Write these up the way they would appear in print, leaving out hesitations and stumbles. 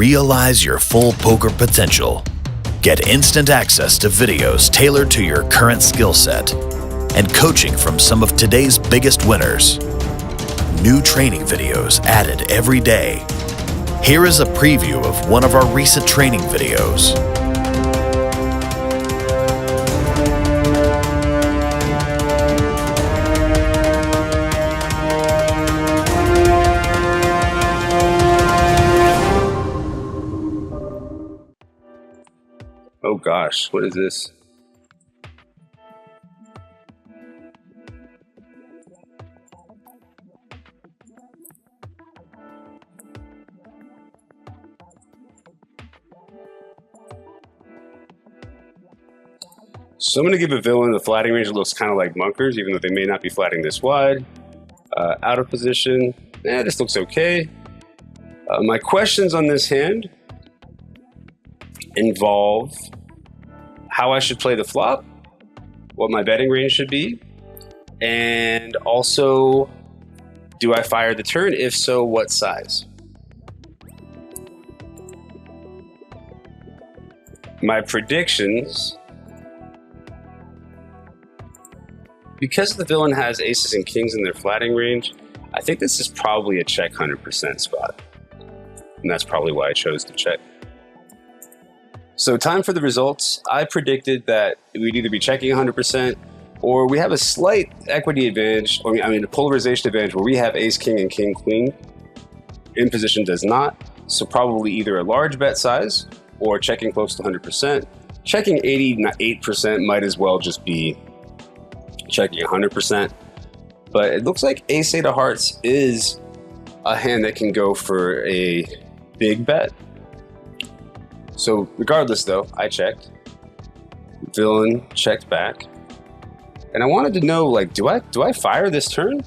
realize your full poker potential. Get instant access to videos tailored to your current skill set and coaching from some of today's biggest winners. New training videos added every day. Here is a preview of one of our recent training videos. Oh gosh, what is this? So I'm going to give a villain the flatting range that looks kind of like Munkers, even though they may not be flatting this wide. Out of position, this looks okay. My questions on this hand involve how I should play the flop, what my betting range should be, and also, do I fire the turn? If so, what size? My predictions, because the villain has aces and kings in their flatting range, I think this is probably a check 100% spot. And that's probably why I chose to check. So time for the results. I predicted that we'd either be checking 100% or we have a slight equity advantage, or I mean a polarization advantage where we have ace, king, and king, queen. In position does not. So probably either a large bet size or checking close to 100%. Checking 88% might as well just be checking 100%. But it looks like ace-8 of hearts is a hand that can go for a big bet. So regardless though, I checked. Villain checked back. And I wanted to know, like, do I fire this turn?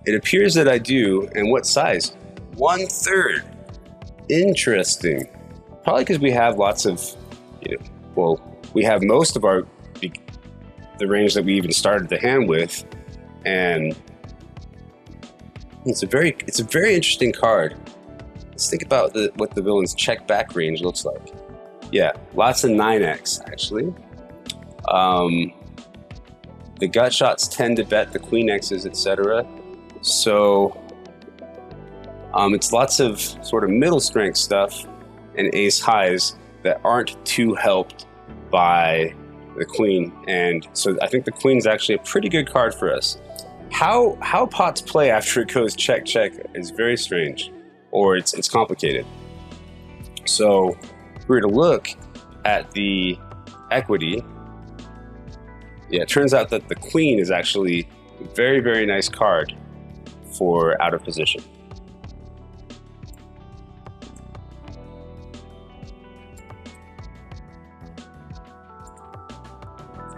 It appears that I do. And what size? 1/3. Interesting. Probably because we have lots of, we have most of the range that we even started the hand with. And it's a very interesting card. Let's think about what the villain's check back range looks like. Yeah, lots of 9x actually. The gut shots tend to bet the queen x's, etc. So it's lots of sort of middle strength stuff and ace highs that aren't too helped by the queen. And so I think the queen's actually a pretty good card for us. How pots play after it goes check check is very strange. Or it's complicated. So if we were to look at the equity, yeah, it turns out that the queen is actually a very, very nice card for out of position.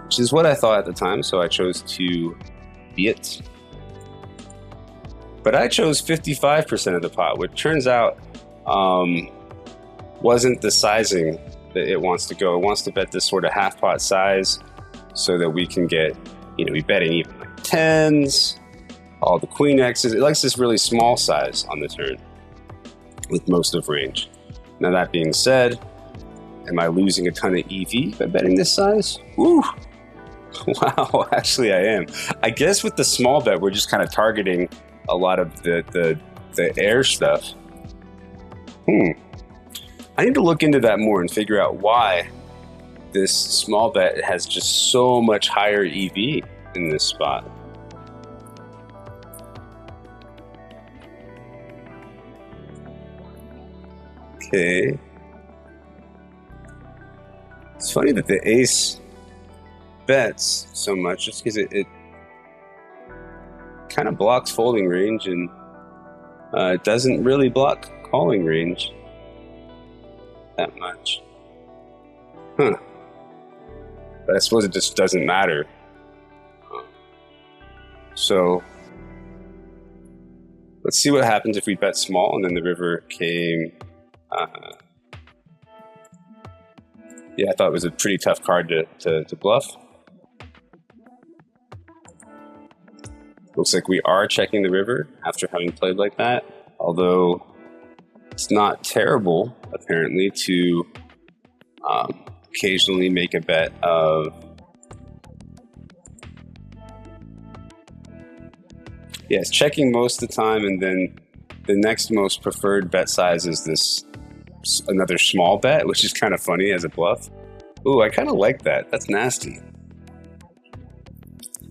Which is what I thought at the time, so I chose to be it. But I chose 55% of the pot, which turns out wasn't the sizing that it wants to go. It wants to bet this sort of half pot size so that we can get, we betting even like 10s, all the queen x's. It likes this really small size on the turn with most of range. Now that being said, am I losing a ton of EV by betting this size? Woo! Wow, actually I am. I guess with the small bet, we're just kind of targeting a lot of the air stuff. I need to look into that more and figure out why this small bet has just so much higher EV in this spot. Okay. It's funny that the ace bets so much just because it kind of blocks folding range and it doesn't really block calling range that much. But I suppose it just doesn't matter. So let's see what happens if we bet small and then the river came. Yeah, I thought it was a pretty tough card to bluff. Looks like we are checking the river after having played like that, although it's not terrible, apparently, to occasionally make a bet of, yeah, it's checking most of the time, and then the next most preferred bet size is this another small bet, which is kind of funny as a bluff. Ooh, I kind of like that. That's nasty.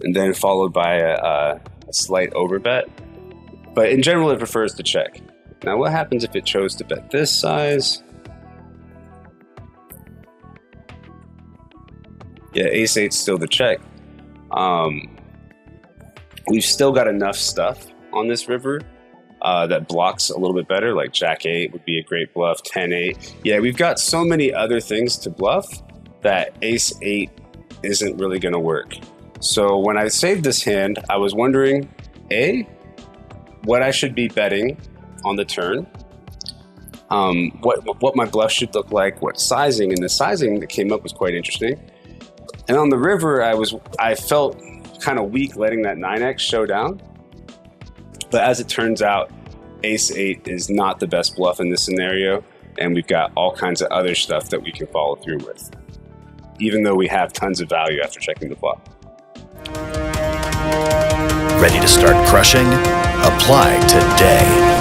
And then followed by a slight overbet. But in general, it prefers to check. Now, what happens if it chose to bet this size? Yeah, ace-8's still the check. We've still got enough stuff on this river that blocks a little bit better, like jack-8 would be a great bluff, 10-8. Yeah, we've got so many other things to bluff that ace-8 isn't really going to work. So when I saved this hand, I was wondering, A, what I should be betting on the turn, what my bluff should look like, what sizing, and the sizing that came up was quite interesting. And on the river, I felt kind of weak letting that 9x show down. But as it turns out, ace-8 is not the best bluff in this scenario, and we've got all kinds of other stuff that we can follow through with, even though we have tons of value after checking the flop. Ready to start crushing? Apply today.